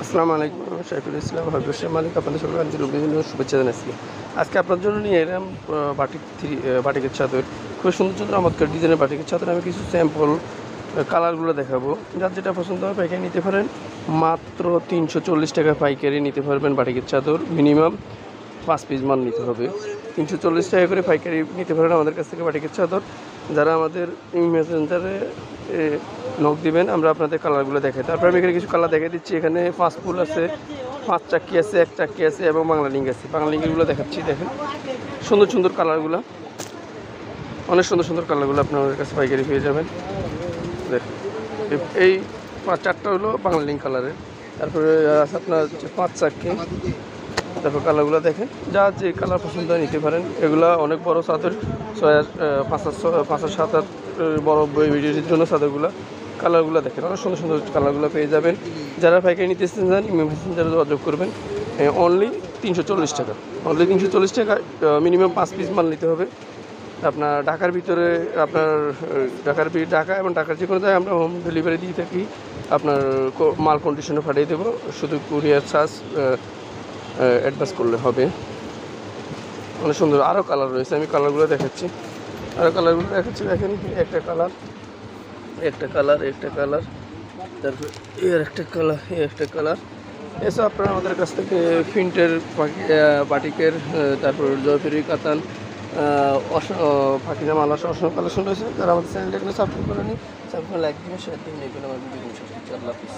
আসসালামু আলাইকুম, আমি শাইখুল ইসলাম হবিবুর মালিক। আপনাদের সবাইকে আন্তরিক শুভেচ্ছা জানাচ্ছি। আজকে আপনার জন্য নিয়ে এলাম বাটিকের চাদর। খুব সুন্দর সুন্দর চমৎকার ডিজাইনের বাটিকের চাদর। আমি কিছু স্যাম্পল কালারগুলো দেখাবো, যার যেটা পছন্দ হয় পাইকারি নিতে পারেন। মাত্র 340 টাকা পাইকারি নিতে পারবেন বাটিকের চাদর। মিনিমাম 5 পিস মাল নিতে হবে। 340 টাকা করে পাইকারি নিতে পারেন আমাদের কাছ থেকে বাটিকের চাদর। যারা আমাদের মেসেঞ্জারে নক দিবেন, আমরা আপনাদের কালারগুলো দেখাই। তারপর আমি এখানে কিছু কালার দেখাই দিচ্ছি। এখানে 5 ফুল আছে, 5 চাক্কি আছে, 1 চাক্কি আছে এবং বাংলা লিঙ্ক আছে। বাংলা লিঙ্কগুলো দেখাচ্ছি, দেখেন সুন্দর সুন্দর কালারগুলো, অনেক সুন্দর সুন্দর কালারগুলো আপনি আমাদের কাছে পাইকারি পেয়ে যাবেন। দেখেন এই 4টা হলো বাংলা লিঙ্ক কালারের। তারপরে আছে আপনার 5 চাক্কি। তারপর কালারগুলো দেখেন, যা যে কালার পছন্দ হয় নিতে পারেন। এগুলা অনেক বড় চাদর, 5-7 বড় ভিডিওর জন্য চাদরগুলো। কালারগুলো দেখেন, অনেক সুন্দর সুন্দর কালারগুলো পেয়ে যাবেন। যারা পাইকারি নিতে চান মেসেঞ্জারে যোগাযোগ করবেন। অনলি 340 টাকা, অনলি 340 টাকা। মিনিমাম 5 পিস মাল নিতে হবে। আপনার ঢাকার ভিতরে, আপনার ঢাকা এবং ঢাকার যে কোনো জায়গায় আমরা হোম ডেলিভারি দিয়ে থাকি। আপনার মাল কন্ডিশনে পাঠিয়ে দেবো, শুধু কুরিয়ার চার্জ অ্যাডভান্স করলে হবে। অনেক সুন্দর আরও কালার রয়েছে, আমি কালারগুলো দেখাচ্ছি। দেখেন একটা কালার, তারপর একটা কালার। এসব আপনারা আমাদের কাছ থেকে প্রিন্টের বাটিকের, তারপর জয়পুরি কাতান, পাখিজা মালা অসংখ্য কালেকশন রয়েছে। যারা আমাদের চ্যানেলটা এখানে সাবস্ক্রাইব করেনি, সাবস্ক্রাইব লাইক দিবেন, শেয়ার দিবেন। এই জন্য আমার ভিডিও আল্লাহ হাফিজ।